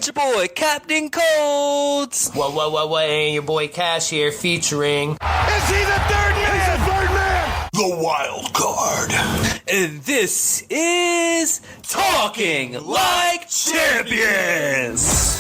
It's your boy, Captain Colds. What, and your boy Cash here featuring... Is he the third man? He's the third man! The wild card. And this is Talking Like Champions.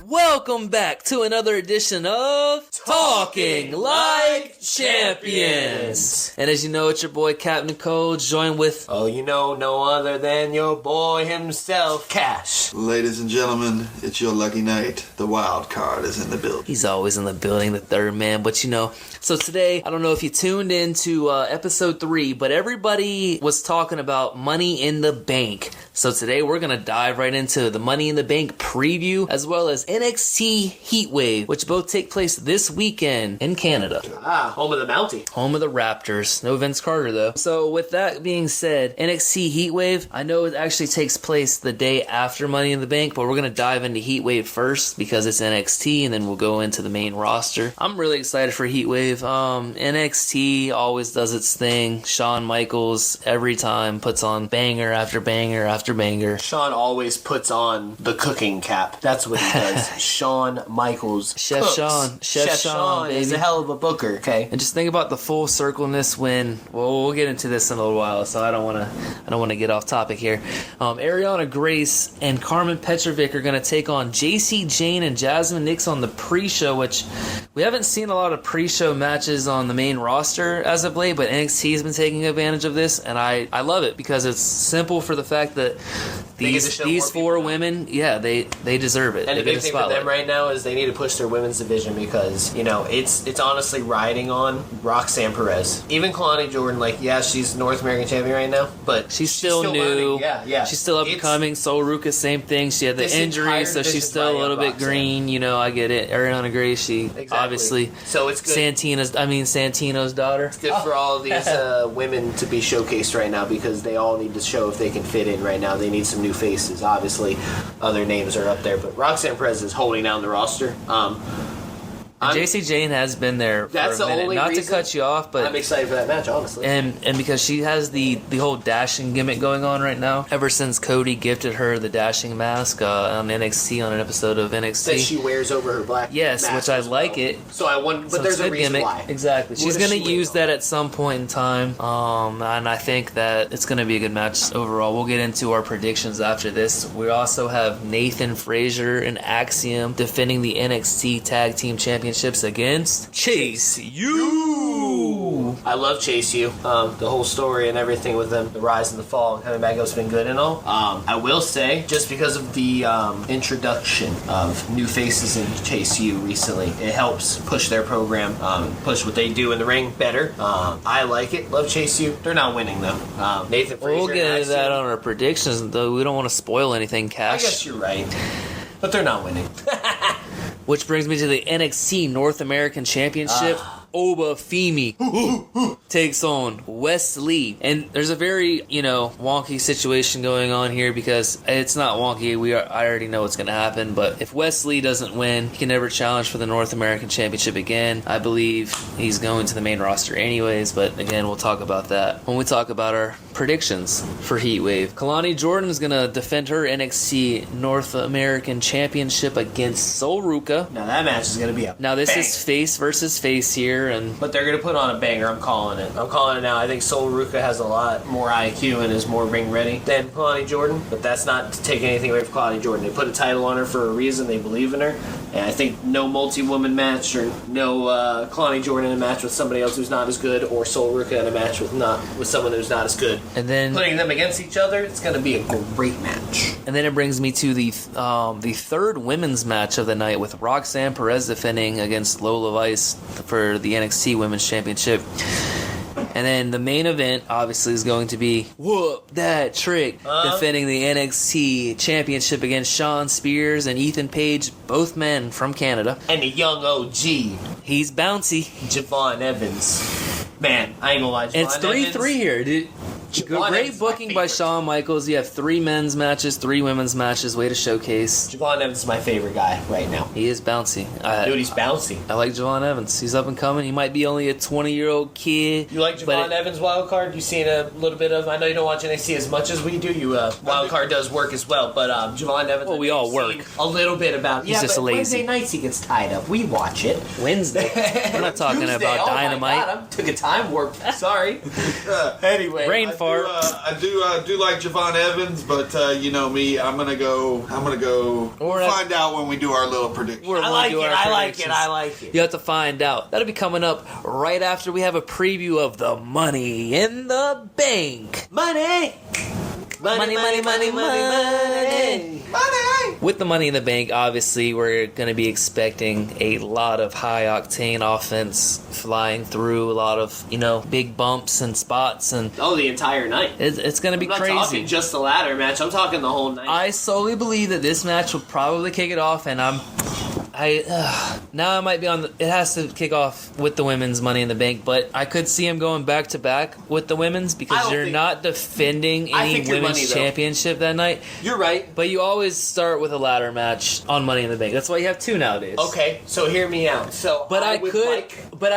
Welcome back to another edition of Talking Like Champions. And as you know, it's your boy Captain Codes, joined with... Oh, you know, no other than your boy himself, Cash. Ladies and gentlemen, it's your lucky night. The wild card is in the building. He's always in the building, the third man, but you know... So today, I don't know if you tuned into episode 3, but everybody was talking about Money in the Bank. So today we're going to dive right into the Money in the Bank preview, as well as NXT Heatwave, which both take place this weekend in Canada. Home of the Mountie. Home of the Raptors. No Vince Carter, though. So with that being said, NXT Heatwave, I know it actually takes place the day after Money in the Bank, but we're going to dive into Heatwave first because it's NXT, and then we'll go into the main roster. I'm really excited for Heatwave. NXT always does its thing. Shawn Michaels every time puts on banger after banger after banger. Shawn always puts on the cooking cap. That's what he does. Shawn Michaels Chef cooks. Shawn. Chef Shawn is a hell of a booker, okay? And just think about the full circleness when... Well, we'll get into this in a little while, so I don't want to get off topic here. Ariana Grace and Carmen Petrovic are going to take on JC Jane and Jasmine Nix on the pre-show, which we haven't seen a lot of pre-show matches on the main roster as of late, but NXT has been taking advantage of this, and I love it because it's simple for the fact that these four women, they deserve it. And the big thing for them right now is they need to push their women's division because, you know, it's honestly riding on Roxanne Perez. Even Kalani Jordan, she's North American champion right now, but she's still new. Learning. Yeah. She's still up and coming. Sol Ruka, same thing. She had the injury, so she's still a little bit green. You know, I get it. Ariana Grace, she obviously. So it's good. Santino's daughter. It's good for all of these women to be showcased right now because they all need to show if they can fit in right now. They need some new faces. Obviously, other names are up there, but Roxanne Perez is holding down the roster. JC Jane has been there for a minute. Not to cut you off, but I'm excited for that match, honestly. And because she has the whole dashing gimmick going on right now. Ever since Cody gifted her the dashing mask on NXT on an episode of NXT that she wears over her black mask, which I like it. So I wonder, but there's a reason gimmick. Why. Exactly. She's going to use that at some point in time. And I think that it's going to be a good match overall. We'll get into our predictions after this. We also have Nathan Frazier and Axiom defending the NXT Tag Team Championships against Chase U. I love Chase U. The whole story and everything with them, the rise and the fall and coming back has been good and all. I will say, just because of the introduction of new faces in Chase U recently, it helps push their program, push what they do in the ring better. I like it. Love Chase U. They're not winning though. Nathan Frazier. We'll get into that on our predictions, though. We don't want to spoil anything, Cash. I guess you're right, but they're not winning. Which brings me to the NXT North American Championship. Oba Femi takes on Wes Lee. And there's a very, wonky situation going on here because it's not wonky. I already know what's going to happen. But if Wes Lee doesn't win, he can never challenge for the North American Championship again. I believe he's going to the main roster anyways. But again, we'll talk about that when we talk about our predictions for Heatwave. Kalani Jordan is going to defend her NXT North American Championship against Sol Ruka. Now that match is going to be Now this is face versus face here. But they're going to put on a banger. I'm calling it now. I think Sol Ruka has a lot more IQ and is more ring ready than Kalani Jordan, but that's not to take anything away from Kalani Jordan. They put a title on her for a reason. They believe in her, and I think no multi-woman match or no Kalani Jordan in a match with somebody else who's not as good, or Sol Ruka in a match with someone who's not as good. And then putting them against each other, it's going to be a great match. And then it brings me to the third women's match of the night with Roxanne Perez defending against Lola Vice for the NXT Women's Championship. And then the main event, obviously, is going to be Whoop That Trick defending the NXT Championship against Shawn Spears and Ethan Page, both men from Canada. And the young OG. He's bouncy. Javon Evans. Man, I ain't gonna lie. It's 3-3 here, dude. Great booking by Shawn Michaels. You have 3 men's matches, 3 women's matches. Way to showcase. Javon Evans is my favorite guy right now. He is bouncy. Dude, he's bouncy. I like Javon Evans. He's up and coming. He might be only a 20-year-old kid. You like Javon Evans wild card? You seen a little bit of? I know you don't watch NXT as much as we do. You wild card does work as well, but Javon Evans. Well, we all work. A little bit about. He's just lazy. Wednesday nights he gets tied up. We watch it. Wednesday. We're not talking Tuesday, about Dynamite. My God, I took a time warp. Sorry. Anyway, Brain fart. I do like Javon Evans, but you know me, I'm gonna go. We'll find out when we do our little prediction. I like it. You have to find out. That'll be coming up right after we have a preview of the Money in the Bank. Money. With the Money in the Bank, obviously, we're going to be expecting a lot of high-octane offense flying through, a lot of, big bumps and spots. And the entire night. It's going to be crazy. I'm not talking just the ladder match. I'm talking the whole night. I solely believe that this match will probably kick it off, and now I might be on it has to kick off with the women's Money in the Bank, but I could see him going back to back with the women's because you're not defending any women's championship that night. You're right. But you always start with a ladder match on Money in the Bank. That's why you have 2 nowadays. Okay, so hear me out. But I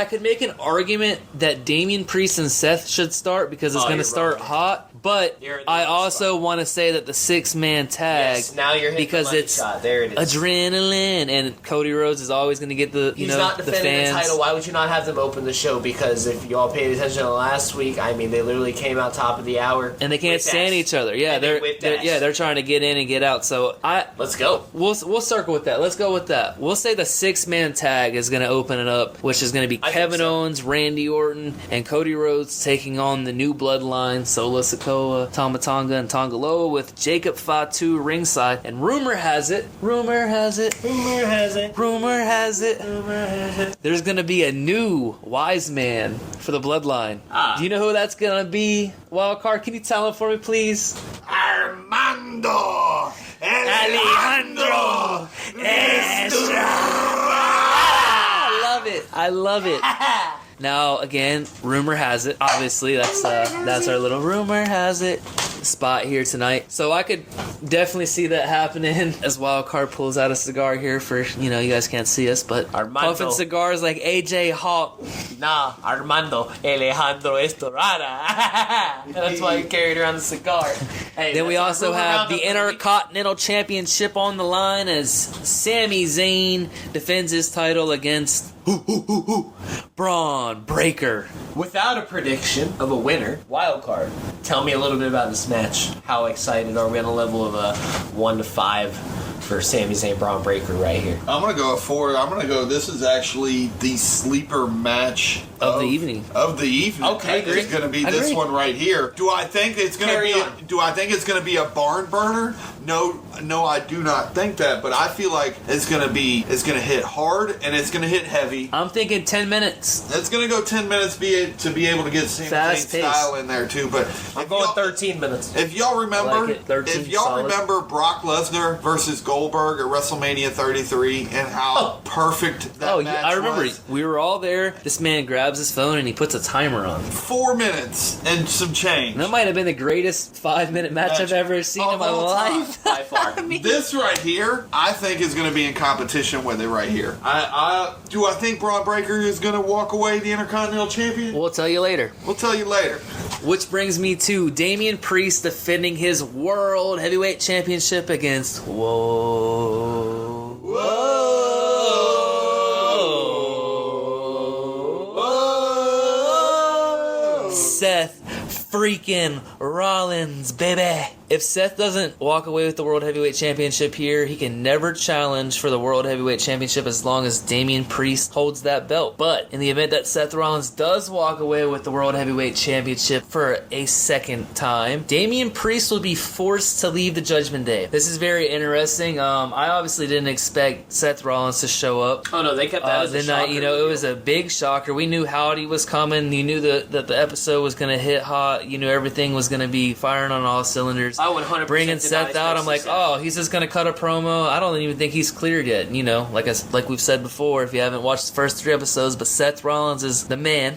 could make an argument that Damian Priest and Seth should start because it's going to start hot. But I also want to say that the 6-man tag, yes, now you're hitting because the it's shot. There it is. Adrenaline, and Cody Rhodes is always going to get the He's not defending the title. Why would you not have them open the show? Because if you all paid attention to last week, I mean, they literally came out top of the hour, and they can't stand each other. Yeah, they're trying to get in and get out. So let's go. We'll circle with that. Let's go with that. We'll say the 6-man tag is going to open it up, which is going to be Kevin Owens, Randy Orton, and Cody Rhodes taking on the new bloodline: Solo Sikoa, Tama Tonga, and Tongaloa, with Jacob Fatu ringside. And rumor has it, there's going to be a new wise man for the bloodline. Do you know who that's going to be? Wildcard, can you tell him for me, please? Armando Alejandro I love it. Now, again, rumor has it. Obviously, that's our little rumor has it spot here tonight. So I could definitely see that happening as Wildcard pulls out a cigar here for, you guys can't see us, but puffing cigars like AJ Hawk. Nah, Armando Alejandro Estorada. That's why he carried around the cigar. Hey, then we also have the Intercontinental Championship on the line as Sami Zayn defends his title against Braun Breaker. Without a prediction of a winner, wild card. Tell me a little bit about this match. How excited are we on a level of a 1 to 5 for Sami Zayn Braun Breaker right here? I'm gonna go 4. I'm gonna go. This is actually the sleeper match of the evening. Okay, it's gonna be this one right here. Do I think it's gonna be a barn burner? No, I do not think that. But I feel like it's gonna hit hard and it's gonna hit heavy. I'm thinking 10 minutes. It's gonna go 10 minutes to be able to get Sami Zayn style in there too. But I'm going 13 minutes. If y'all remember, remember Brock Lesnar versus Goldberg at WrestleMania 33 and how perfect that match was. I remember we were all there. This man grabs his phone and he puts a timer on. 4 minutes and some change. And that might have been the greatest 5-minute match I've ever seen in my life. By far. This right here, I think is going to be in competition with it right here. Do I think Braun Breaker is going to walk away the Intercontinental Champion? We'll tell you later. Which brings me to Damian Priest defending his World Heavyweight Championship against Seth freaking Rollins, baby. If Seth doesn't walk away with the World Heavyweight Championship here, he can never challenge for the World Heavyweight Championship as long as Damian Priest holds that belt. But in the event that Seth Rollins does walk away with the World Heavyweight Championship for a second time, Damian Priest will be forced to leave the Judgment Day. This is very interesting. I obviously didn't expect Seth Rollins to show up. Oh no, they kept that as a shocker. It was a big shocker. We knew Howdy was coming. You knew that the episode was going to hit hot. You knew everything was going to be firing on all cylinders. I 100% bringing deny Seth out. I'm like, Seth. oh, he's just gonna cut a promo. I don't even think he's cleared yet. You know, like we've said before, if you haven't watched the first 3 episodes, but Seth Rollins is the man,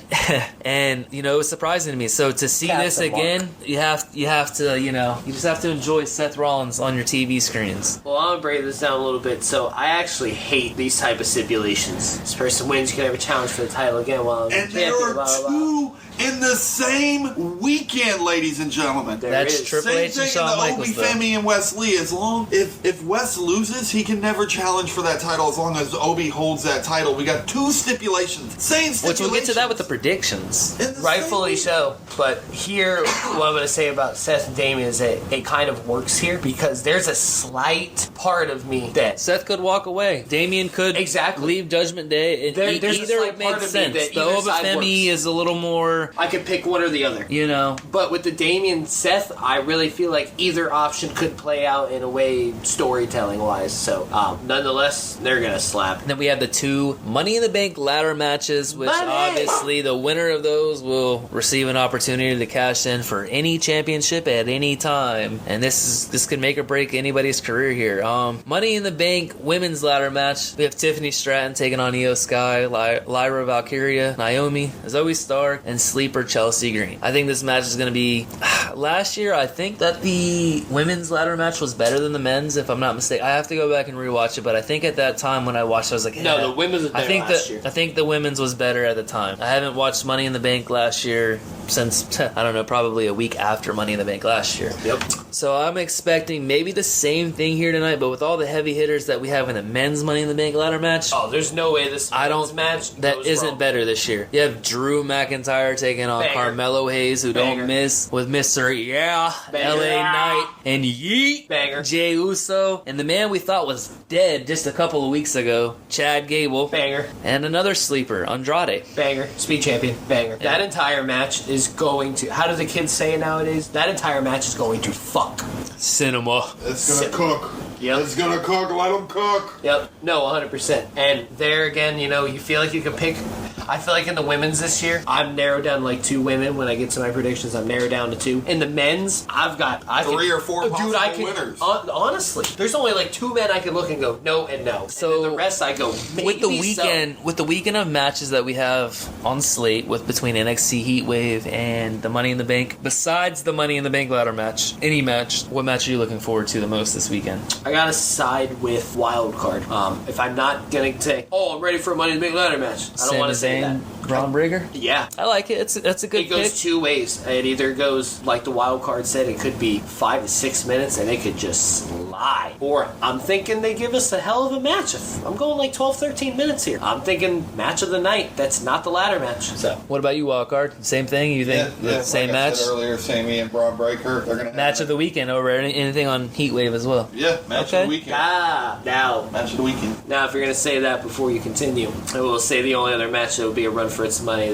and you know, it was surprising to me. So to see this again, you have to, you know, you just have to enjoy Seth Rollins on your TV screens. Well, I'm gonna break this down a little bit. So I actually hate these type of stipulations. This person wins, you can have a challenge for the title again while I'm And champion, there blah, are blah, blah. 2 in the same weekend, ladies and gentlemen. That's is. Triple Same H and thing in Shawn the Michaels, Obi though. Femi and Wes Lee. As long if Wes loses, he can never challenge for that title. As long as Obi holds that title, we got 2 stipulations. Same stipulations. Which we'll get to that with the predictions. In the Rightfully same so, but here, what I'm going to say about Seth and Damien is that it kind of works here because there's a slight part of me that Seth could walk away. Damien could leave Judgment Day. There's a either slight it part makes of me sense. that The either Oba side Femi works. is a little more, I could pick one or the other. you know. But with the Damien Seth, I really feel like either option could play out in a way storytelling wise. So, nonetheless, they're going to slap. Then we have the 2 Money in the Bank ladder matches, which Money! obviously the winner of those will receive an opportunity to cash in for any championship at any time. And this could make or break anybody's career here. Money in the Bank women's ladder match. We have Tiffany Stratton taking on Io Sky, Lyra Valkyria, Naomi, Zoe Stark, and sleeper Chelsea Green. I think this match is going to be... Last year, I think that the women's ladder match was better than the men's, if I'm not mistaken. I have to go back and rewatch it, but I think at that time when I watched it, I was like, No, the women's was better last year. I think the women's was better at the time. I haven't watched Money in the Bank last year since, I don't know, probably a week after Money in the Bank last year. Yep. So I'm expecting maybe the same thing here tonight, but with all the heavy hitters that we have in the men's Money in the Bank ladder match, Oh, there's no way this match that goes isn't wrong. better this year. You have Drew McIntyre taking on Banger. Carmelo Hayes, who Banger. don't miss, with Mr. Banger. LA Knight, and Yeet, Banger. Jey Uso, and the man we thought was dead just a couple of weeks ago, Chad Gable, Banger. and another sleeper, Andrade. Banger. Speed champion. Banger. That entire match is going to... How do the kids say it nowadays? That entire match is going to fuck. Cinema. It's gonna cook. Yep. It's gonna cook. Let them cook. Yep. No, 100%. And there again, you know, you feel like you can pick... I feel like in the women's this year, I've narrowed down like 2 women. When I get to my predictions, I've narrowed down to 2. In the men's, I've got... 3 or 4 possible winners. Honestly, there's only like 2 men I can look and go, no and no. So, and then the rest I go, maybe with the weekend of matches that we have on slate with between NXT Heatwave and the Money in the Bank, besides the Money in the Bank ladder match, any match, what match are you looking forward to the most this weekend? I gotta side with wild card. If I'm not gonna say, oh, I'm ready for a Money in the Bank ladder match, I don't want to say that. Braun Breaker? Yeah. I like it. That's a good It goes pick. 2 ways. It either goes, like the wild card said, it could be 5 to 6 minutes and it could just slide. Or I'm thinking they give us a hell of a match. I'm going like 12, 13 minutes here. I'm thinking match of the night. That's not the ladder match. So What about you, Wildcard? Same thing? You think the same like I match? said earlier, Sammy and Braun Breaker. They're gonna Match of the weekend over anything on Heatwave as well. Yeah, match Okay. of the weekend. now Match of the weekend. if you're gonna say that before you continue, I will say the only other match that would be a run for its money.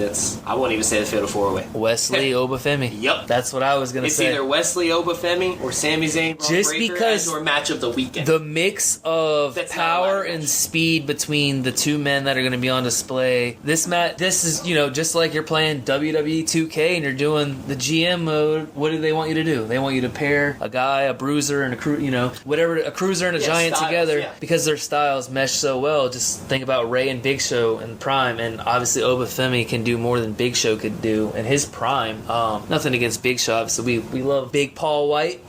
I won't even say the Fatal 4-Way. Wesley Obafemi. Yep. That's what I was going to It's say. either Wesley Obafemi or Sami Zayn, Braun Just Breaker, because or match of the weekend. The mix of That's not a power ladder and match. speed between the 2 men that are going to be on display. This is, just like you're playing WWE 2K and you're doing the GM mode. What do they want you to do? They want you to pair a guy, a bruiser, and a cruiser and a giant styles, together yeah. because their styles mesh so well. Just think about Ray and Big Show in prime, and obviously Obafemi can do more than Big Show could do in his prime. Nothing against Big Show. Obviously, we love Big Paul White.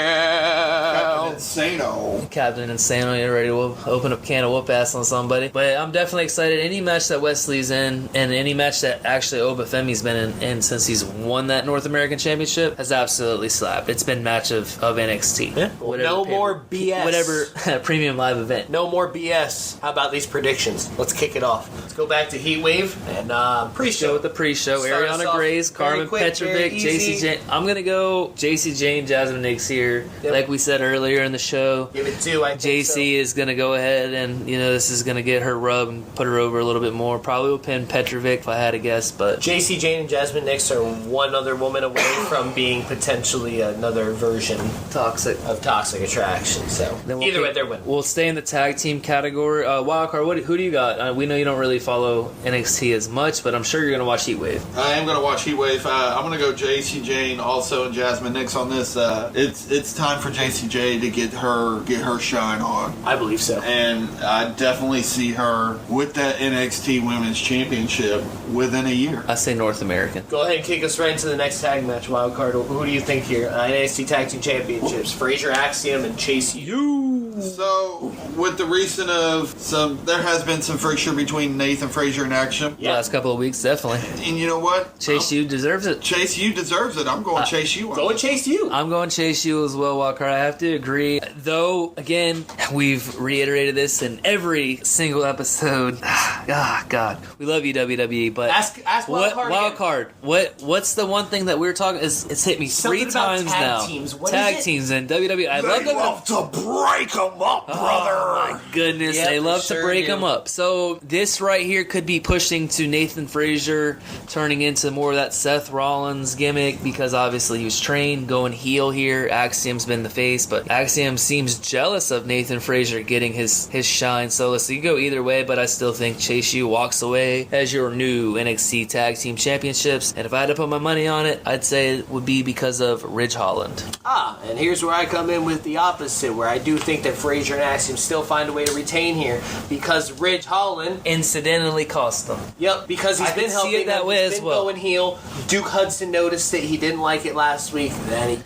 Captain Insano. Captain Insano, you're ready to open up a can of whoop ass on somebody. But I'm definitely excited. Any match that Wesley's in, and any match that actually Obafemi's been in since he's won that North American Championship, has absolutely slapped. It's been match of NXT. Yeah. No more BS. Whatever premium live event. No more BS. How about these predictions? Let's kick it off. Let's go back to Heatwave and pre-show. With the pre-show, Start us Ariana off Grace, very Carmen quick, very Petrovic, easy. JC Jane. I'm gonna go JC Jane, Jasmine Nix here. Yep. Like we said earlier in the show. Give it 2, I think JC is going to go ahead and, this is going to get her rub and put her over a little bit more. Probably will pin Petrovic if I had to guess, but... JC, Jane, and Jasmine Nix are one other woman away from being potentially another version of Toxic Attraction. So, either way, they're winning. We'll stay in the tag team category. Wildcard, who do you got? We know you don't really follow NXT as much, but I'm sure you're going to watch Heatwave. I am going to watch Heatwave. I'm going to go JC Jane also and Jasmine Nix on this. It's time for JC J to get her shine on. I believe so. And I definitely see her with that NXT Women's Championship within a year. I say North American. Go ahead and kick us right into the next tag match, Wildcard. Who do you think here? NXT Tag Team Championships. Fraser Axiom and Chase U. So, with the recent there has been some friction between Nathan Frazier and Axiom. Yeah. Last couple of weeks, definitely. And you know what? Chase U deserves it. Chase U deserves it. I'm going Chase U. Going Chase U. I'm going Chase U as well, Wildcard. I have to agree. Though, again, we've reiterated this in every single episode. God. We love you, WWE, but... Ask Wildcard. What's the one thing that we're talking... It's hit me something 3 times tag now. Teams. Tag teams and WWE. I love to break them up, brother. Oh, my goodness. Yep, they love sure to break do. them up. So, this right here could be pushing to Nathan Frazier turning into more of that Seth Rollins gimmick because obviously he was trained going heel here. Axiom's been the face, but Axiom seems jealous of Nathan Frazier getting his shine solo. So you can go either way, but I still think Chase U walks away as your new NXT Tag Team Championships. And if I had to put my money on it, I'd say it would be because of Ridge Holland. And here's where I come in with the opposite, where I do think that Frazier and Axiom still find a way to retain here because Ridge Holland incidentally cost them. Yep, because he's been helping it that way he's as been well. Going heel. Duke Hudson noticed it. He didn't like it last week. Then he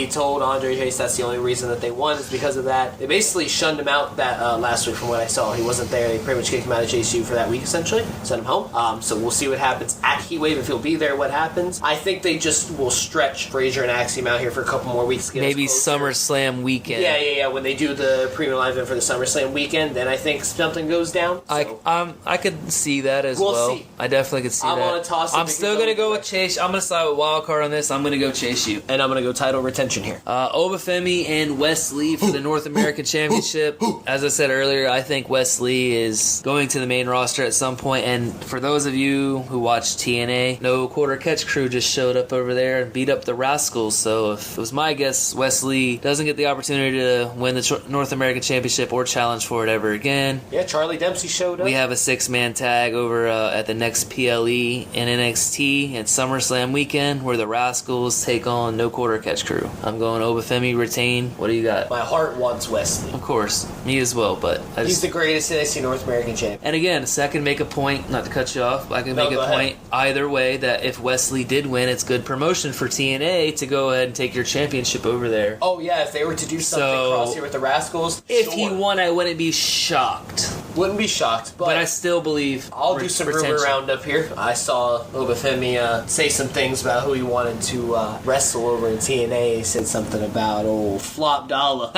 told Andre Chase that's the only reason that they won is because of that. They basically shunned him out that last week from what I saw. He wasn't there. They pretty much kicked him out of Chase U for that week essentially. Sent him home. So we'll see what happens at Heatwave if he'll be there. What happens? I think they just will stretch Frazier and Axiom out here for a couple more weeks. Maybe SummerSlam weekend. Yeah. When they do the premium live event for the SummerSlam weekend, then I think something goes down. So. I could see that as We'll well. see. I definitely could see I'm that. gonna toss it I'm still going to go with Chase. I'm going to side with Wildcard on this. I'm going to go Chase U. And I'm going to go title retention here. Obafemi and Wes Lee for the North American Championship. As I said earlier, I think Wes Lee is going to the main roster at some point. And for those of you who watch TNA, No Quarter Catch Crew just showed up over there and beat up the Rascals. So if it was my guess, Wes Lee doesn't get the opportunity to win the North American Championship or challenge for it ever again. Yeah, Charlie Dempsey showed up. We have a 6-man tag over at the next PLE in NXT at SummerSlam weekend where the Rascals take on No Quarter Catch Crew. I'm going Obafemi retain. What do you got? My heart wants Wesley. Of course, me as well, but He's the greatest NXT North American champion. And again, so I can make a point, not to cut you off, but I can make a point either way that if Wesley did win, it's good promotion for TNA to go ahead and take your championship over there. Oh yeah, if they were to do something cross here with the Rascals, if he won, I wouldn't be shocked. Wouldn't be shocked, but I still believe I'll do some rumor roundup here. I saw Obafemi say some things about who he wanted to wrestle over in TNA. He said something about Flop Dollar.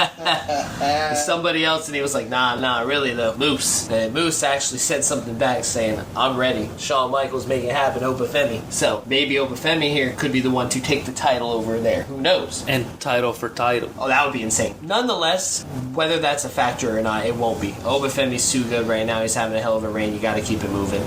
Somebody else, and he was like, nah, really though, Moose. And Moose actually said something back saying, I'm ready. Shawn Michaels make it happen, Obafemi. So maybe Obafemi here could be the one to take the title over there. Who knows? And title for title. Oh, that would be insane. Nonetheless, whether that's a factor or not, it won't be. Obafemi's too good right now. He's having a hell of a reign. You got to keep it moving.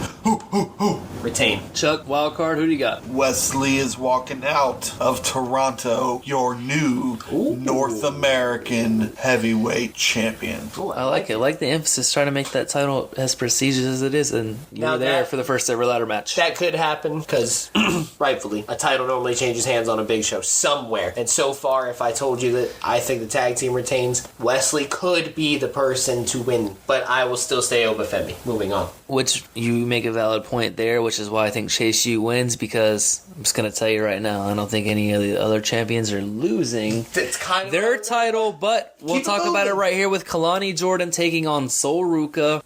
Retain. Chuck, wildcard, who do you got? Wesley is walking out of Toronto, your new North American heavyweight champion. Ooh, I like it. I like the emphasis. Trying to make that title as prestigious as it is, and you're there for the first ever ladder match. That could happen because, rightfully, a title normally changes hands on a big show somewhere. And so far, if I told you that I think the tag team retains, Wesley could be the person to win. But I will still stay Obafemi. Moving on. Which you make a valid point there, which is why I think Chase U wins, because I'm just going to tell you right now, I don't think any of the other champions are losing their title, but we'll talk about it right here with Kalani Jordan taking on Sol Ruka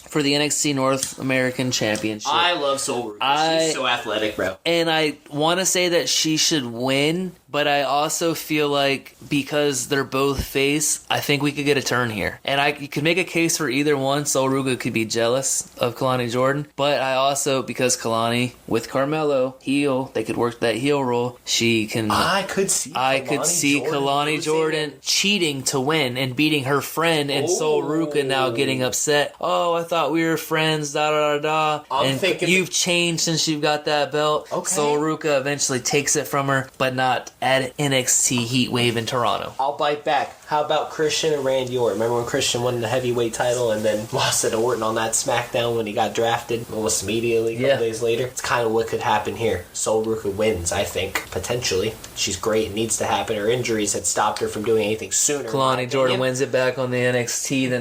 for the NXT North American Championship. I love Sol Ruka. She's so athletic, bro. And I want to say that she should win but I also feel like because they're both face, I think we could get a turn here. And you could make a case for either one. Sol Ruka could be jealous of Kalani Jordan, but I also, because Kalani with Carmelo, heel, they could work that heel role. I could see Kalani Jordan cheating to win and beating her friend, and Sol Ruka now getting upset. Oh, I thought we were friends, da da da da. And you've changed since you've got that belt. Okay. Sol Ruka eventually takes it from her, but not at NXT Heatwave in Toronto. I'll bite back. How about Christian and Randy Orton? Remember when Christian won the heavyweight title and then lost to Orton on that SmackDown when he got drafted almost immediately a couple days later? It's kind of what could happen here. Sol Ruka wins, I think, potentially. She's great. It needs to happen. Her injuries had stopped her from doing anything sooner. Kalani Jordan wins it back on the NXT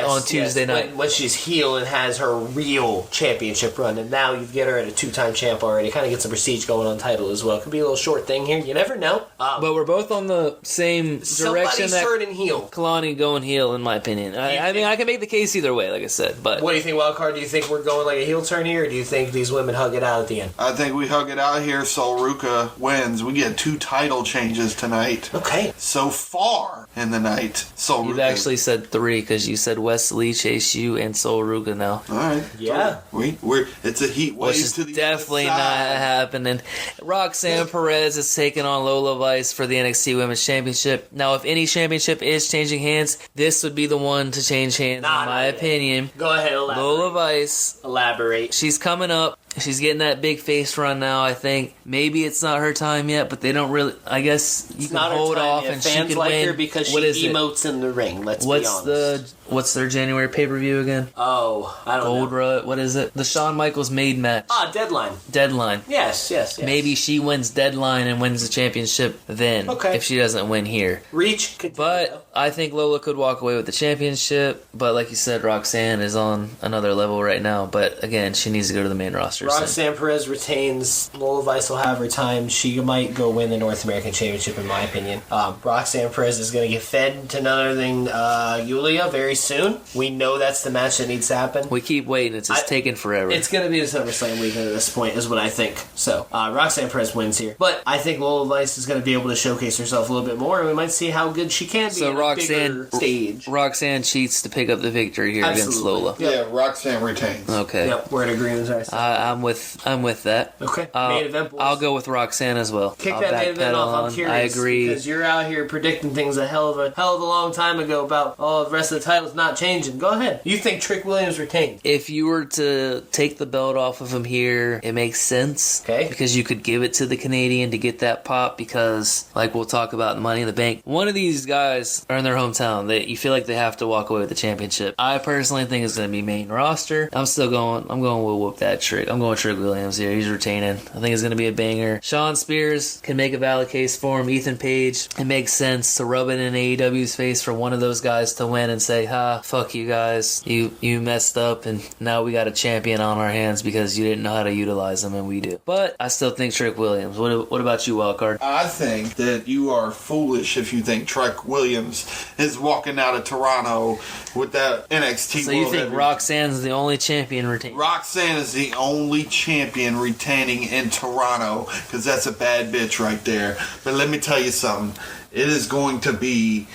on Tuesday night. When she's heel and has her real championship run, and now you get her at a 2-time champ already. Kind of gets some prestige going on title as well. Could be a little short thing here. You never know. But we're both on the same direction. Somebody's turning heel. Kalani going heel, in my opinion. I mean, I can make the case either way, like I said. But what do you think, Wildcard? Do you think we're going like a heel turn here, or do you think these women hug it out at the end? I think we hug it out here. Sol Ruka wins. We get 2 title changes tonight. Okay. So far in the night, Sol Ruka. You've actually said 3 because you said Wesley, Chase U, and Sol Ruka now. All right. Yeah. It's a heat wave Which is to the definitely other not side. happening. Roxanne Perez is taking on Lola Vice for the NXT Women's Championship. Now, if any championship is changing hands, this would be the one to change hands, in my opinion. Go ahead, elaborate. Lola Vice. Elaborate. She's coming up. She's getting that big face run now, I think. Maybe it's not her time yet, but they don't really... I guess you can hold off and she could like win. her because she emotes in the ring, let's be honest. What's their January pay-per-view again? Oh, I don't know. Gold Rush, what is it? The Shawn Michaels Maid match. Deadline. Deadline. Yes. Maybe she wins Deadline and wins the championship then, if she doesn't win here. Reach. But I think Lola could walk away with the championship. But like you said, Roxanne is on another level right now. But again, she needs to go to the main roster. Roxanne Perez retains. Lola Vice will have her time. She might go win the North American Championship, in my opinion. Roxanne Perez is going to get fed to none other than Yulia very soon. We know that's the match that needs to happen. We keep waiting. It's just taking forever. It's going to be the SummerSlam weekend at this point, is what I think. So, Roxanne Perez wins here. But I think Lola Vice is going to be able to showcase herself a little bit more, and we might see how good she can be on a bigger stage. Roxanne cheats to pick up the victory here against Lola. Yeah, Roxanne retains. Okay. Yep, we're in agreement. I'm with that. Okay. Main event, boys. I'll go with Roxanne as well. Kick that main event off. I'm curious. I agree. Because you're out here predicting things a hell of a long time ago about the rest of the titles not changing. Go ahead. You think Trick Williams retained? If you were to take the belt off of him here, it makes sense. Okay. Because you could give it to the Canadian to get that pop because, like we'll talk about Money in the Bank, one of these guys are in their hometown. You feel like they have to walk away with the championship. I personally think it's going to be main roster. I'm going to whoop that Trick. I'm going Trick Williams here. He's retaining. I think it's going to be a banger. Sean Spears can make a valid case for him. Ethan Page, it makes sense to rub it in AEW's face for one of those guys to win and say, fuck you guys. You messed up and now we got a champion on our hands because you didn't know how to utilize them and we do. But I still think Trick Williams. What about you, Wildcard? I think that you are foolish if you think Trick Williams is walking out of Toronto with that NXT So you think Roxanne's the only champion retaining? Roxanne is the only champion retaining in Toronto because that's a bad bitch right there. But let me tell you something. It is going to be...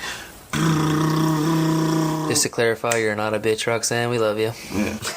Just to clarify, you're not a bitch, Roxanne. We love you.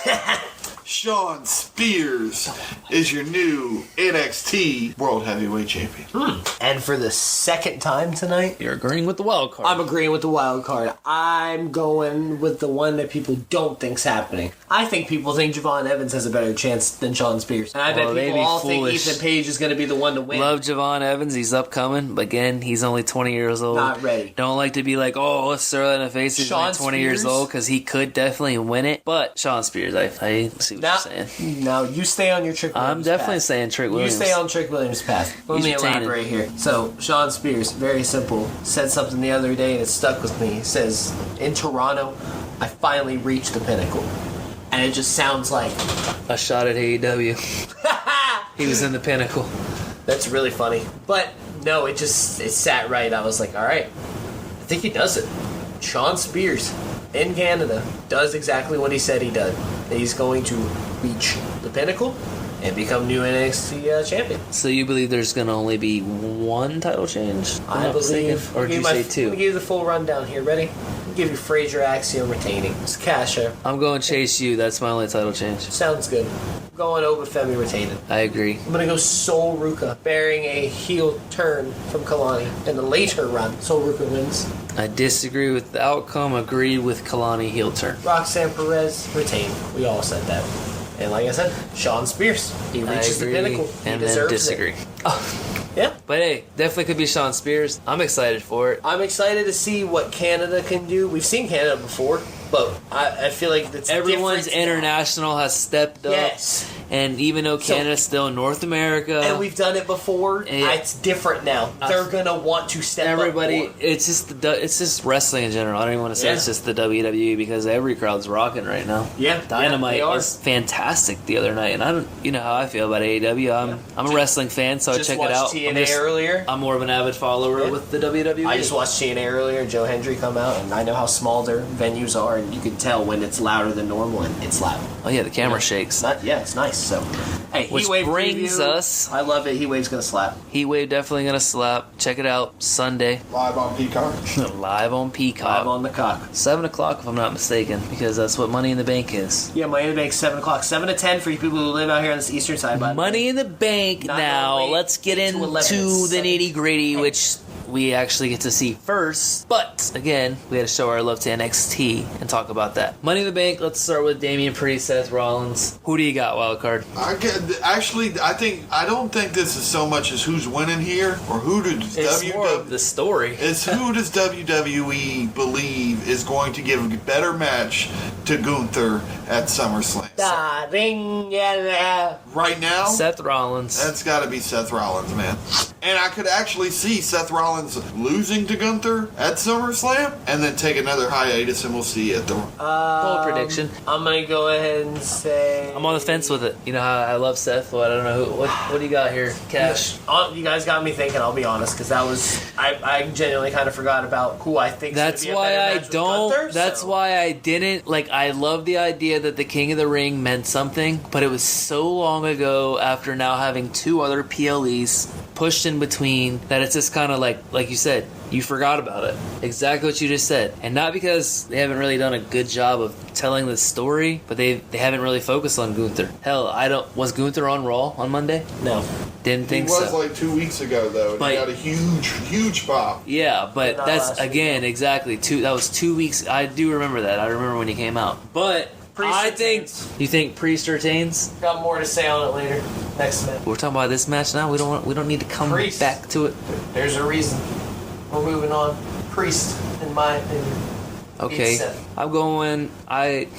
Yeah. Sean Spears is your new NXT World Heavyweight Champion. And for the second time tonight, you're agreeing with the wild card. I'm agreeing with the wild card. I'm going with the one that people don't think's happening. I think people think Javon Evans has a better chance than Sean Spears. And I bet people all think Ethan Page is going to be the one to win. Love Javon Evans. He's upcoming. But again, he's only 20 years old. Not ready. Don't like to be like, let's throw that in the face. He's only 20 years old because he could definitely win it. But Sean Spears, I see what you're saying. Now, you stay on your Trick Williams I'm definitely saying Trick Williams. You stay on Trick Williams' path. Let me elaborate here. So, Sean Spears, very simple, said something the other day and it stuck with me. He says, in Toronto, I finally reached the pinnacle. And it just sounds like a shot at AEW. He was in the pinnacle. That's really funny. But, no, it sat right. I was like, alright, I think he does it. Sean Spears, in Canada, does exactly what he said he did. He's going to reach the pinnacle, and become new NXT champion. So you believe there's going to only be one title change? If I'm I not believe. mistaken? Or did you say Let me two? give you the full rundown here. Ready? I'll give you Frazier Axiom retaining. It's Kasha. I'm going Chase U. That's my only title change. Sounds good. I'm going Obafemi retaining. I agree. I'm gonna go Sol Ruka, bearing a heel turn from Kalani in the later run. Sol Ruka wins. I disagree with the outcome. Agree with Kalani heel turn. Roxanne Perez retained. We all said that. And like I said, Sean Spears. He reaches the pinnacle. He and then deserves disagree. it. Yeah. But hey, definitely could be Sean Spears. I'm excited for it. I'm excited to see what Canada can do. We've seen Canada before, but I feel like it's Everyone's different now. international has stepped up. Yes. And even though Canada's still in North America, And we've done it before. Yeah. It's different now. They're gonna want to step everybody, up more. it's just wrestling in general. I don't even want to say Yeah. it's just the WWE because every crowd's rocking right now. Yeah, Dynamite they are. was fantastic the other night, and I don't, you know how I feel about AEW. I'm a wrestling fan, so I Just check it watched out. TNA earlier. I'm more of an avid follower Yeah. with the WWE. I just watched TNA earlier, Joe Hendry come out, and I know how small their venues are, and you can tell when it's louder than normal, and it's loud. Oh yeah, the camera shakes. It's nice. So, hey, Which Heatwave brings preview. us- I love it. Heatwave's gonna slap. Heatwave definitely gonna slap. Check it out Sunday Live on Peacock. live on Peacock. Live on the cock. 7:00 if I'm not mistaken, because that's what Money in the Bank is. Yeah, Miami Bank 7:00, 7 to 10 for you people who live out here on this eastern side. By the way. Money in the Bank. Not Now only let's get 8 to 11, into the 7. nitty gritty, which we actually get to see first. But again, we had to show our love to NXT and talk about that. Money in the Bank. Let's start with Damian Priest, Seth Rollins. Who do you got, Wildcard? I don't think this is so much as who's winning here or who does It's more of the story. It's who does WWE believe is going to give a better match to Gunther at SummerSlam. Right now, Seth Rollins. that's got to be Seth Rollins, man. And I could actually see Seth Rollins losing to Gunther at SummerSlam and then take another hiatus, and we'll see at the. Bold prediction. I'm gonna go ahead and say I'm on the fence with it. You know how I love Seth, but I don't know what do you got here, Cash? You guys got me thinking. I'll be honest, because that was I genuinely kind of forgot about who I think. That's why I don't. That's why I didn't. Like, I love the idea that the King of the Ring meant something, but it was so long ago after now having two other PLEs pushed in between that it's just kind of like you said, you forgot about it. Exactly what you just said. And not because they haven't really done a good job of telling the story, but they haven't really focused on Gunther. Hell, was Gunther on Raw on Monday? No. Didn't He think was so. like 2 weeks ago, though, and But- he got a huge pop. Yeah, but Not that's last week, again no. exactly that was 2 weeks. I do remember that. I remember when he came out. But Priest I think retains. you think Priest retains. Got more to say on it later. Next minute. We're talking about this match now. We don't need to come Priest. back to it. There's a reason. We're moving on. Priest, in my opinion. Okay, Beats Seth. I'm going. It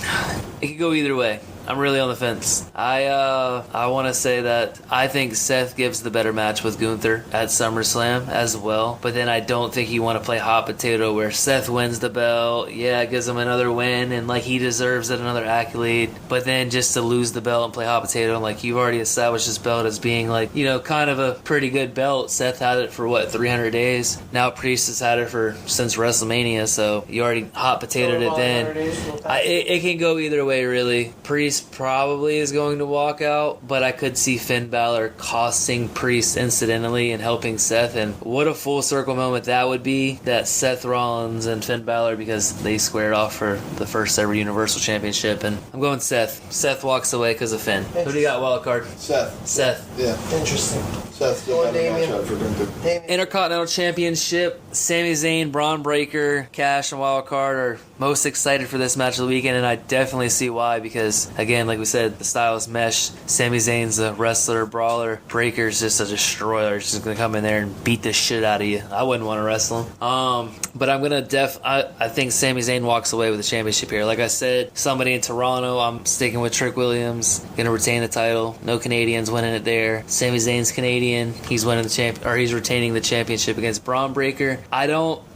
could go either way. I'm really on the fence. I want to say that I think Seth gives the better match with Gunther at SummerSlam as well. But then I don't think you want to play hot potato where Seth wins the belt. Yeah, it gives him another win and like he deserves it, another accolade. But then just to lose the belt and play hot potato, and like you've already established this belt as being like, you know, kind of a pretty good belt. Seth had it for what, 300 days? Now Priest has had it since WrestleMania, so you already hot potatoed it then. It can go either way, really. Priest probably is going to walk out, but I could see Finn Balor costing Priest incidentally and helping Seth, and what a full circle moment that would be, that Seth Rollins and Finn Balor, because they squared off for the first ever Universal Championship, and I'm going Seth. Seth walks away because of Finn. Who do you got, wild card? Seth. Yeah. Interesting. Seth's Go the better Damien. matchup for Gunther. Intercontinental Championship, Sami Zayn, Braun Breaker, Cash, and Wildcard are most excited for this match of the weekend, and I definitely see why, because again, like we said, the styles mesh. Sami Zayn's a wrestler, brawler. Breaker's just a destroyer. He's just gonna come in there and beat the shit out of you. I wouldn't want to wrestle him. But I'm gonna I think Sami Zayn walks away with the championship here. Like I said, somebody in Toronto. I'm sticking with Trick Williams. Gonna retain the title. No Canadians winning it there. Sami Zayn's Canadian. He's winning he's retaining the championship against Braun Breaker.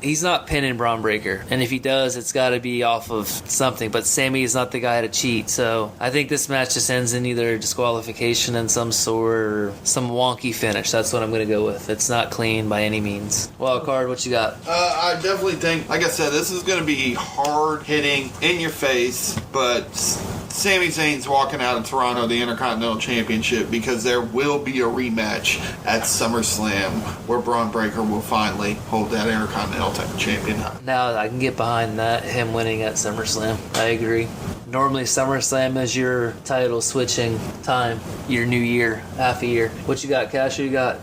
He's not pinning Braun Breaker, and if he does, it's got to be off of something. But Sami is not the guy to cheat, so I think this match just ends in either disqualification in some sort or some wonky finish. That's what I'm going to go with. It's not clean by any means. Wild card, what you got? I definitely think, like I said, this is going to be hard hitting, in your face, but Sami Zayn's walking out of Toronto the Intercontinental Championship because there will be a rematch at SummerSlam where Braun Breaker will finally hold that Intercontinental Champion. Now I can get behind that, him winning at SummerSlam. I agree. Normally SummerSlam is your title switching time, your new year, half a year. What you got, Cash? You got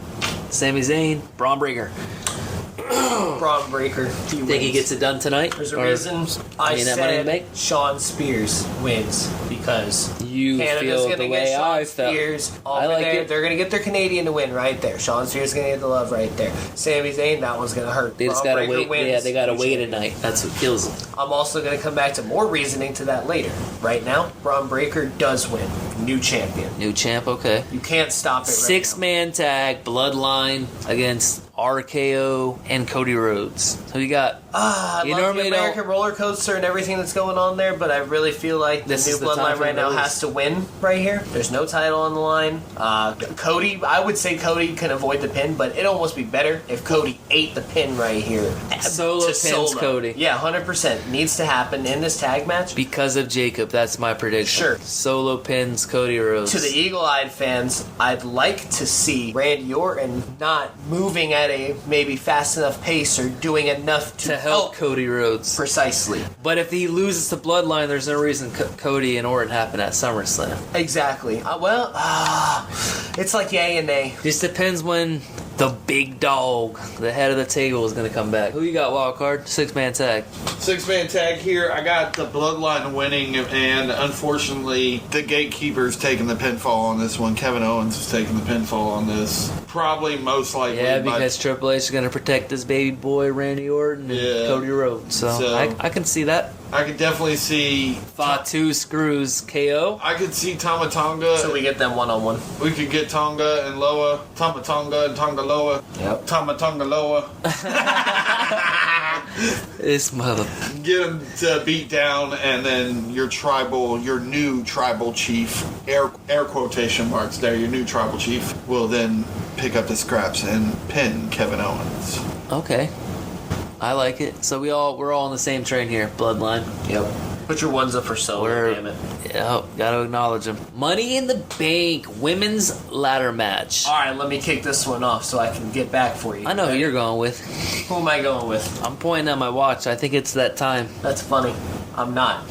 Sami Zayn, Braun Breaker. Braun Breaker. Think he gets it done tonight? There's a reason I said Sean Spears wins because you Canada's feel the way I felt. Spears I like there. it. They're going to get their Canadian to win right there. Sean Spears is going to get the love right there. Sami Zayn, that one's going to hurt. They just got to wait. Yeah, they got to wait tonight. That's what kills them. I'm also going to come back to more reasoning to that later. Right now, Braun Breaker does win. New champion. New champ, okay. You can't stop it right now. 6-man tag, Bloodline against RKO and Cody Rhodes. Who you got? I love the American roller coaster and everything that's going on there, but I really feel like the new Bloodline right now has to win right here. There's no title on the line. Cody, I would say Cody can avoid the pin, but it'd almost be better if Cody ate the pin right here. Solo pins Cody. Yeah, 100%. Needs to happen in this tag match. Because of Jacob, that's my prediction. Sure. Solo pins Cody Rhodes. To the eagle-eyed fans, I'd like to see Randy Orton not moving at a maybe fast enough pace or doing enough to help Cody Rhodes. Precisely. But if he loses to Bloodline, there's no reason Cody and Orton happen at SummerSlam. Exactly. It's like yay and nay. Just depends when the big dog, the head of the table, is going to come back. Who you got, wild card? 6-man tag. 6-man tag here. I got the Bloodline winning, and unfortunately, the Gatekeeper's taking the pinfall on this one. Kevin Owens is taking the pinfall on this. Probably most likely. Yeah, because Triple H is going to protect his baby boy, Randy Orton, and Cody Rhodes. So I can see that. I could definitely see Fatu screws KO. I could see Tama Tonga. So we get them one-on-one. We could get Tonga and Loa. Tama Tonga and Tonga Loa. Yep. Tama Tonga Loa. This mother. Get him to beat down, and then your new tribal chief, air quotation marks there, your new tribal chief will then pick up the scraps and pin Kevin Owens. Okay. I like it. So we're all on the same train here. Bloodline. Yep. Put your ones up for Solo, damn it. Yeah, gotta acknowledge them. Money in the Bank women's ladder match. All right, let me kick this one off so I can get back for you. I know who you're going with. Who am I going with? I'm pointing at my watch. I think it's that time. That's funny. I'm not.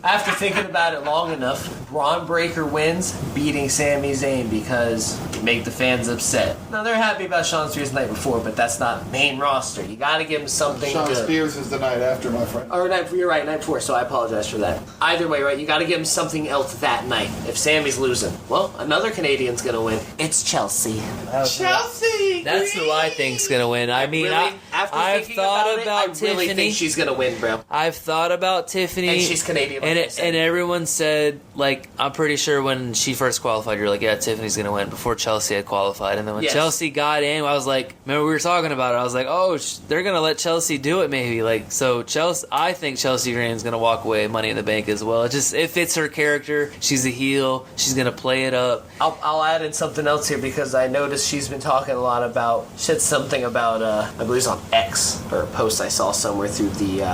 After thinking about it long enough, Braun Breaker wins, beating Sami Zayn because you make the fans upset. Now, they're happy about Sean Spears the night before, but that's not main roster. You gotta give him something Sean good. Spears is the night after, my friend. Or you're right, night before, so I apologize for that. Either way, right, you gotta give him something else that night. If Sammy's losing, well, another Canadian's gonna win. It's Chelsea. Chelsea! That's who I think's gonna win. I mean, Really? I've thought about I Tiffany. really think she's gonna win, bro. I've thought about Tiffany. And she's Canadian, like I said. And everyone said, like, I'm pretty sure when she first qualified, you're like, yeah, Tiffany's going to win before Chelsea had qualified. And then when Chelsea got in, I was like, remember we were talking about it, I was like, oh, they're going to let Chelsea do it maybe. Like, so Chelsea, I think Chelsea Green's going to walk away Money in the Bank as well. It fits her character. She's a heel. She's going to play it up. I'll add in something else here because I noticed she's been talking a lot about, said something about, I believe it's on X, or a post I saw somewhere through the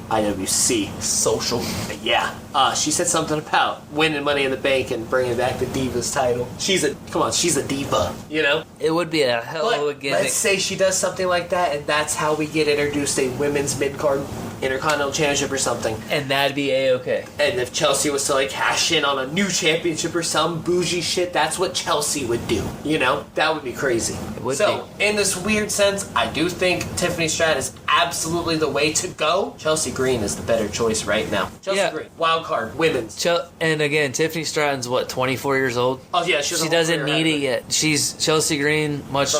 IWC social. But yeah, she said something about winning Money in the Bank and bringing back the Divas title. She's a diva, you know? It would be a hell of a gimmick. Let's say she does something like that, and that's how we get introduced a women's mid-card Intercontinental Championship or something. And that'd be A-okay. And if Chelsea was to like cash in on a new championship or some bougie shit, that's what Chelsea would do. You know? That would be crazy. It would be. In this weird sense, I do think Tiffany Stratton is absolutely the way to go. Chelsea Green is the better choice right now. Chelsea Green. Wild card. Women's. And again, Tiffany Stratton's what, 24 years old? Oh yeah, she doesn't need it yet. She's Chelsea Green, much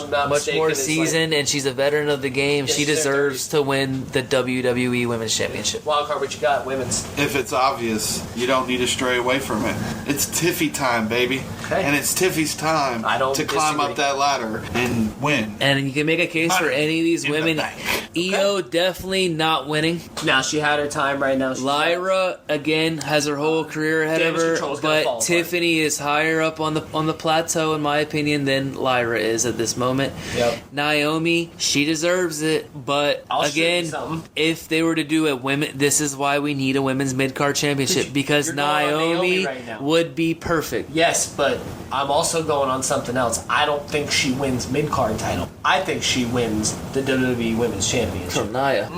more seasoned, and she's a veteran of the game. She deserves to win the WWE Women's Championship. Wild card, what you got? Women's. If it's obvious, you don't need to stray away from it. It's Tiffy time, baby. Okay. And it's Tiffy's time to climb up that ladder and win. And you can make a case for any of these women. Io Io definitely not winning. Now she had her time right now. Lyra again has her whole career ahead of Damage her, Control's gonna fall but apart. Tiffany is higher up on the plateau in my opinion than Lyra is at this moment. Yep. Naomi, she deserves it, but I'll show you again, something. if they were to do a women, this is why we need a women's mid-card championship because You're going on Naomi Naomi right now. would be perfect. Yes, but I'm also going on something else. I don't think she wins mid-card title. I think she wins the WWE Women's Championship. From Nia.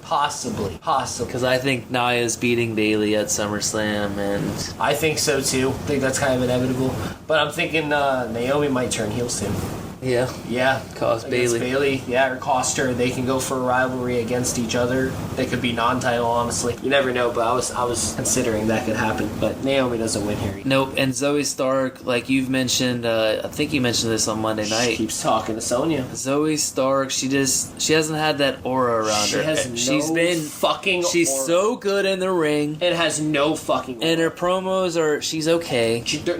Possibly. Because I think Nia's beating Bailey at SummerSlam, and I think so too. I think that's kind of inevitable. But I'm thinking Naomi might turn heel soon. yeah, Yeah. cost Against Bailey. Yeah, or cost her. They can go for a rivalry against each other. They could be non-title, honestly. You never know, but I was considering that could happen. But Naomi doesn't win here. Nope, and Zoe Stark, like you've mentioned, I think you mentioned this on Monday She night. keeps talking to Sonya. Zoe Stark, she hasn't had that aura around She her. has She's no been fucking she's aura. so good in the ring, It has no fucking. and her promos she's okay. They're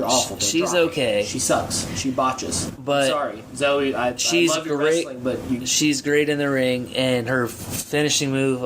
awful. They're She's dry. okay. She sucks. She botches. But sorry, Zoe. I she's love your great. wrestling, but She's great in the ring, and her finishing move,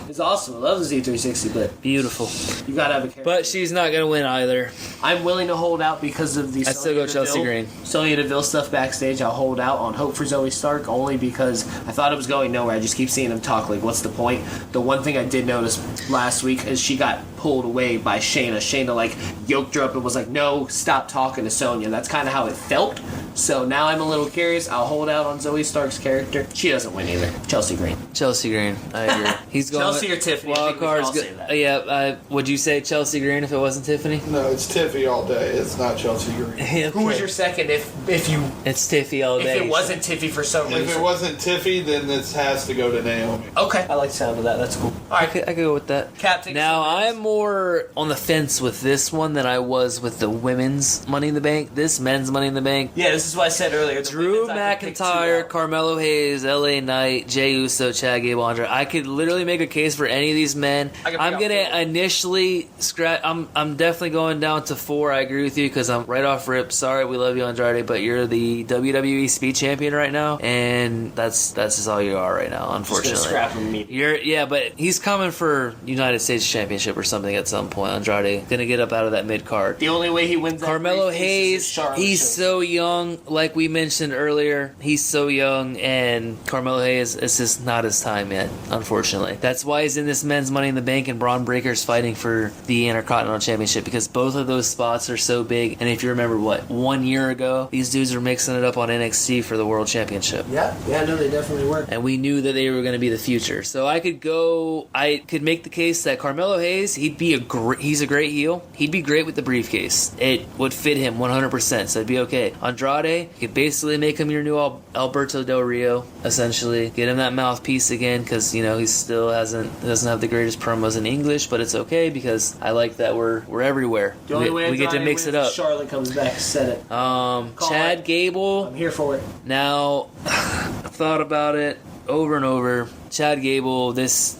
it's awesome. I love the Z360, but beautiful. you gotta have a character. But she's not gonna win either. I'm willing to hold out because of the I'd still go Chelsea Green. Sonya Deville stuff backstage. I'll hold out on hope for Zoe Stark only because I thought it was going nowhere. I just keep seeing him talk. Like, what's the point? The one thing I did notice last week is she got pulled away by Shayna. Shayna like yoked her up and was like, "No, stop talking to Sonya." That's kind of how it felt. So now I'm a little curious. I'll hold out on Zoe Stark's character. She doesn't win either. Chelsea Green. Chelsea Green, I agree. He's going Chelsea or Tiffany. I Wild think we can card's all good. say that. Yeah, would you say Chelsea Green if it wasn't Tiffany? No, it's Tiffy all day. It's not Chelsea Green. Who was your second if you It's Tiffy all day. if it wasn't Tiffy for some reason? If it wasn't Tiffy, then this has to go to Naomi. Okay, I like the sound of that. That's cool. All right, I could go with that. Cap, take Now, us to I'm more on the fence with this one than I was with the women's Money in the Bank. This men's Money in the Bank. Yeah, this is what I said earlier. The Drew women's, I could pick two McIntyre, out. Carmelo Hayes, LA Knight, Jey Uso, Chad Gable, Andre. I could literally make a case for any of these men. I can I'm pick out gonna four. initially scratch. I'm definitely going down to 4. I agree with you because I'm right off rip. Sorry, we love you, Andrade, but you're the WWE Speed Champion right now, and that's just all you are right now. Just gonna Unfortunately, scrap him immediately. but he's coming for United States Championship or something at some point. Andrade gonna get up out of that mid card. The only way he wins that Carmelo briefcase is Hayes, if Charlotte he's shows so young, like we mentioned earlier. He's so young, and Carmelo Hayes, it's just not his time yet, unfortunately. That's why he's in this men's Money in the Bank, and Braun Breaker's fighting for the Intercontinental Championship because both of those spots are so big. And if you remember, 1 year ago, these dudes were mixing it up on NXT for the World Championship. Yeah, no, they definitely were. And we knew that they were going to be the future. So I could make the case that Carmelo Hayes, he's a great heel. He'd be great with the briefcase. It would fit him 100%, so it'd be okay. Andrade, you could basically make him your new Alberto Del Rio, essentially. Get him that mouthpiece again, because, he still doesn't have the greatest promos in English, but it's okay, because I like that we're everywhere. The only way We get to Andrade mix it wins up. is Charlotte comes back, said it. Chad it. Gable, I'm here for it. now, I've thought about it over and over. Chad Gable, it's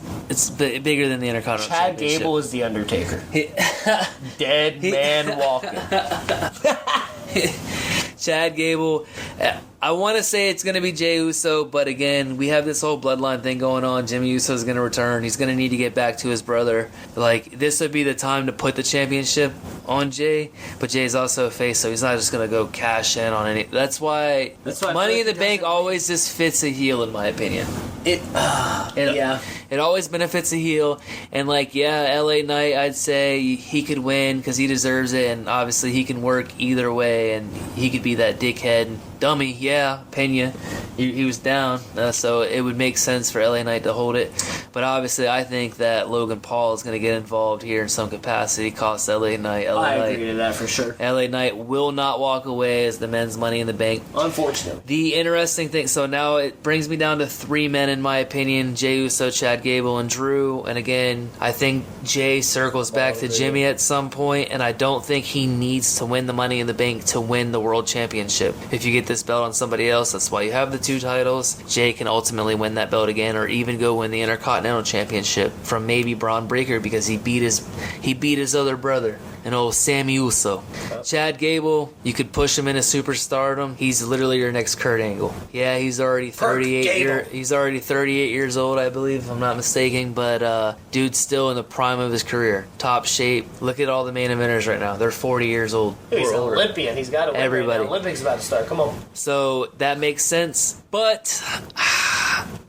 bigger than the Intercontinental Chad Championship. Gable is the Undertaker. Dead man walking. Chad Gable. I want to say it's going to be Jey Uso, but again, we have this whole bloodline thing going on. Jimmy Uso is going to return. He's going to need to get back to his brother. This would be the time to put the championship on Jey, but Jay's also a face, so he's not just going to go cash in on any. That's why Money in the Bank always just fits a heel, in my opinion. It always benefits a heel, and LA Knight, I'd say he could win because he deserves it, and obviously he can work either way, and he could be that dickhead dummy. Yeah, Pena, he was down, so it would make sense for LA Knight to hold it. But obviously, I think that Logan Paul is going to get involved here in some capacity, cost LA Knight. I agree to that for sure. LA Knight will not walk away as the men's Money in the Bank. Unfortunately. The interesting thing, so now it brings me down to 3 men in my opinion: Jey Uso, Chad Chad Gable and Drew. And again, I think Jay circles back to Jimmy at some point, and I don't think he needs to win the Money in the Bank to win the World Championship. If you get this belt on somebody else, that's why you have the 2 titles. Jay can ultimately win that belt again, or even go win the Intercontinental Championship from maybe Braun Breaker, because he beat his other brother, and old Sammy Uso. Chad Gable, you could push him into superstardom. He's literally your next Kurt Angle. Yeah, he's already 38 years old, I believe, if I'm not mistaken, but dude's still in the prime of his career. Top shape. Look at all the main eventers right now. They're 40 years old. He's an Olympian. He's got to win. Everybody. Right now. Olympics about to start. Come on. So that makes sense, but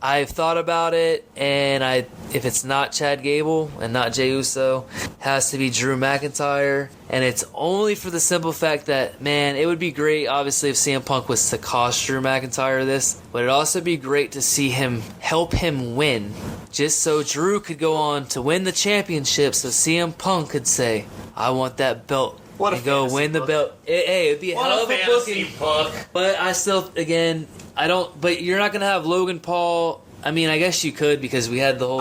I've thought about it, and if it's not Chad Gable and not Jey Uso, it has to be Drew McIntyre, and it's only for the simple fact that, man, it would be great, obviously, if CM Punk was to cost Drew McIntyre this, but it'd also be great to see him help him win, just so Drew could go on to win the championship, so CM Punk could say, I want that belt. What a and go win the belt. Hey, it'd be a hell of a booking. But I still, again, but you're not going to have Logan Paul. I mean, I guess you could, because we had the whole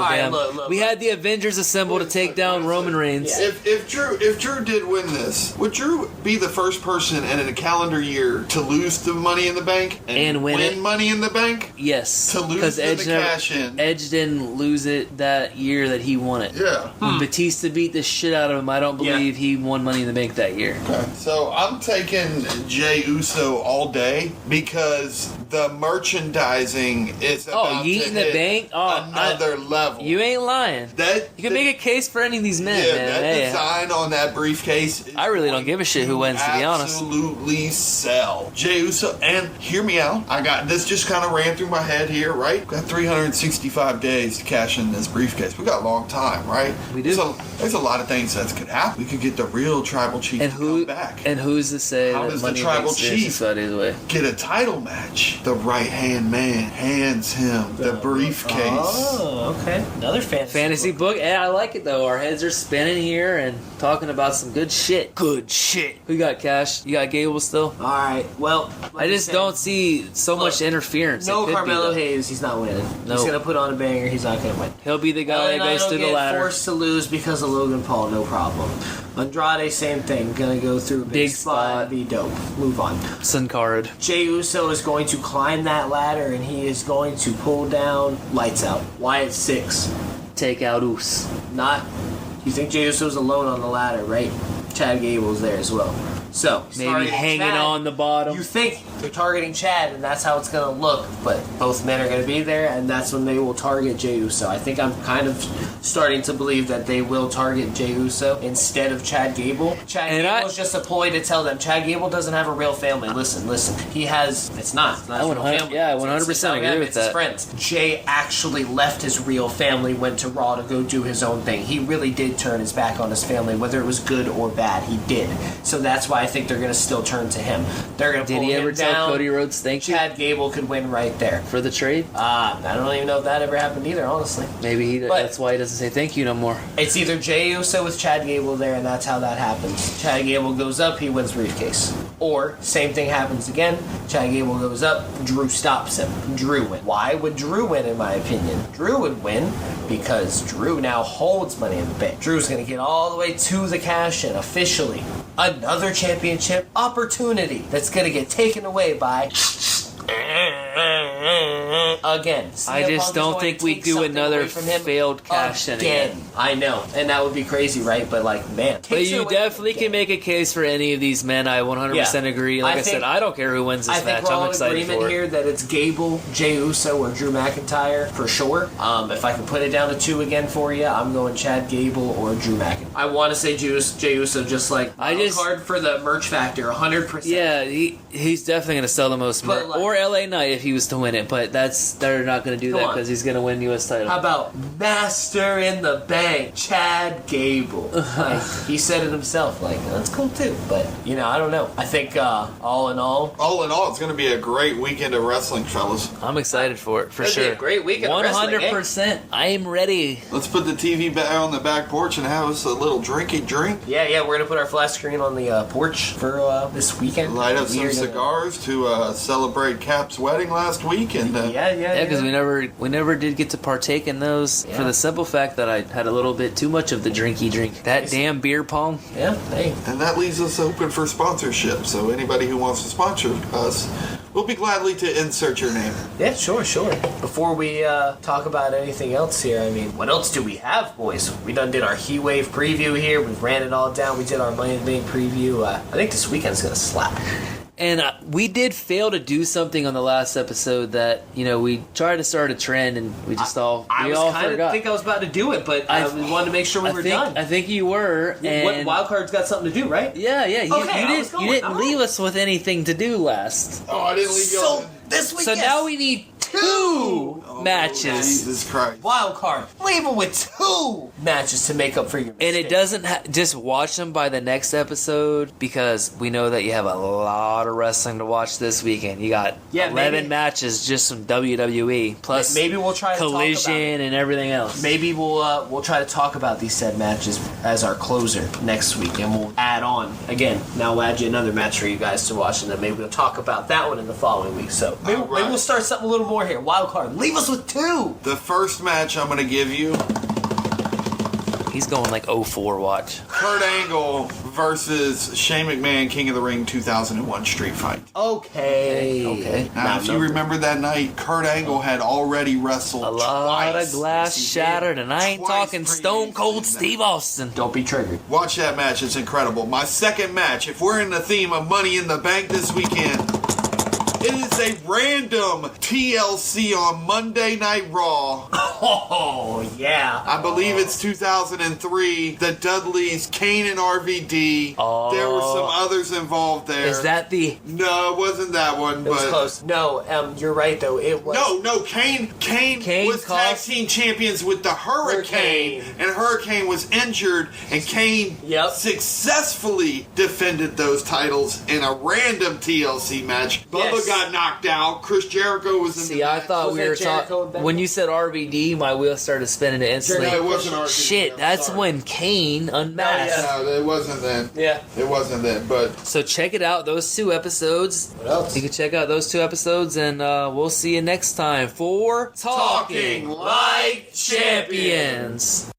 we had the Avengers assemble to take down Roman Reigns. Yeah. If Drew did win this, would Drew be the first person in a calendar year to lose the Money in the Bank and win Money in the Bank? Yes, to lose the cash in. Edge didn't lose it that year that he won it. Yeah. When Batista beat the shit out of him, I don't believe he won Money in the Bank that year. Okay. So I'm taking Jey Uso all day, because the merchandising is about to hit the bank? another level. You ain't lying. You can make a case for any of these men, man. That design on that briefcase. I really don't give a shit who wins, to be honest. Absolutely sell. Jey Uso, and hear me out. I got this, just kind of ran through my head here, right? Got 365 days to cash in this briefcase. We got a long time, right? We do. There's a lot of things that could happen. We could get the real Tribal Chief to come back. And who's to say how that does Money the Tribal Chief get a title match? The right-hand man hands him the briefcase. Oh, okay. Another fantasy book. Yeah, I like it, though. Our heads are spinning here and talking about some good shit. Good shit. Who got Cash? You got Gable still? All right. Well, I just don't see so much interference. No Carmelo Hayes. He's not winning. He's going to put on a banger. He's not going to win. He'll be the guy that goes through the ladder. Forced to lose because of Logan Paul. No problem. Andrade, same thing. Going to go through a big spot and be dope. Move on. Sin Cara. Jey Uso is going to climb that ladder, and he is going to pull down Lights Out. Wyatt 6. Take out Us. You think Jey Uso's alone on the ladder, right? Chad Gable's there as well. So, maybe hanging on the bottom. You think they're targeting Chad, and that's how it's going to look, but both men are going to be there, and that's when they will target Jey Uso. I think I'm kind of starting to believe that they will target Jey Uso instead of Chad Gable. Chad Gable's just a ploy to tell them Chad Gable doesn't have a real family. Listen. He has. It's not his real family. Yeah, 100% agree with that. His friends. Jay actually left his real family, went to Raw to go do his own thing. He really did turn his back on his family, whether it was good or bad. He did. So that's why I think they're going to still turn to him. They're going to pull him down. Did he ever tell Cody Rhodes thank you? Chad Gable could win right there. For the trade? I don't even know if that ever happened either, honestly. Maybe that's why he doesn't say thank you no more. It's either Jey Uso with Chad Gable there, and that's how that happens. Chad Gable goes up, he wins briefcase. Or, same thing happens again, Chad Gable goes up, Drew stops him. Drew wins. Why would Drew win, in my opinion? Drew would win because Drew now holds Money in the Bank. Drew's going to get all the way to the cash-in, officially. Another championship opportunity that's going to get taken away by... again. I just don't think we do another failed cash in again. I know, and that would be crazy, right? But man, but you definitely can make a case for any of these men. I 100% agree. Like I said, I don't care who wins this match. I'm excited for it. I think we're all in agreement here that it's Gable, Jey Uso, or Drew McIntyre for sure. If I can put it down to 2 again for you, I'm going Chad Gable or Drew McIntyre. I want to say Jey Uso, just like card for the merch factor, 100%. Yeah, he's definitely going to sell the most merch, or LA Knight if he was to win it. But they're not going to do that because he's going to win U.S. title. How about Master in the Bank, Chad Gable? He said it himself. That's cool too. But I don't know. I think all in all, it's going to be a great weekend of wrestling, fellas. I'm excited for it for sure. Be a great weekend. 100%. I am ready. Let's put the TV back on the back porch and have us a little drinky drink. Yeah. We're gonna put our flat screen on the porch for this weekend. Light up some cigars to celebrate Cap's wedding last week. weekend. Yeah, because we never did get to partake in those for the simple fact that I had a little bit too much of the drinky drink. That damn beer pong. Yeah, hey. And that leaves us open for sponsorship. So anybody who wants to sponsor us, we'll be gladly to insert your name. Yeah, sure. Before we talk about anything else here, I mean, what else do we have, boys? We done did our Heatwave preview here. We've ran it all down. We did our Money in the Bank preview. I think this weekend's going to slap. And we did fail to do something on the last episode that, we tried to start a trend and we just all forgot. I think I was about to do it, but I wanted to make sure we were done. I think you were. And Wild Card's got something to do, right? Yeah. You didn't leave us with anything to do last. Oh, I didn't leave you. So this week, So now we need two matches. Jesus Christ. Wild Card. Leave them with two matches to make up for your mistake. And it doesn't just watch them by the next episode because we know that you have a lot of wrestling to watch this weekend. You got 11 matches just from WWE plus maybe we'll try to Collision talk about it. And everything else. Maybe we'll try to talk about these said matches as our closer next week, and we'll add on again. Now we'll add you another match for you guys to watch, and then maybe we'll talk about that one in the following week. So maybe we'll start something a little more here. Wild Card, leave us with two. The first match I'm going to give you, He's going like 0-4 watch. Kurt Angle versus Shane McMahon, King of the Ring 2001 Street Fight. Okay. Now, if you remember that night, Kurt Angle had already wrestled A lot twice. of glass shattered, and I ain't Twice talking Stone Cold previously. Steve Austin. Don't be triggered. Watch that match. It's incredible. My second match, if we're in the theme of Money in the Bank this weekend, it is a random TLC on Monday Night Raw. Oh, yeah. I believe it's 2003. The Dudleys, Kane and RVD. Oh. There were some others involved there. Is that the... No, it wasn't that one. It was close. No, you're right, though. It was... No, Kane was tag team champions with the Hurricane, and Hurricane was injured, and Kane successfully defended those titles in a random TLC match. Bubba got knocked out. Chris Jericho was in See, the I match. thought Was we that were Jericho talking... and When you said RVD, my wheels started spinning instantly. No, it wasn't RVD. Shit, that's when Kane unmasked. No, it wasn't then. Yeah. It wasn't then, but... So check it out, those two episodes. What else? You can check out those two episodes, and we'll see you next time for Talking Like Champions.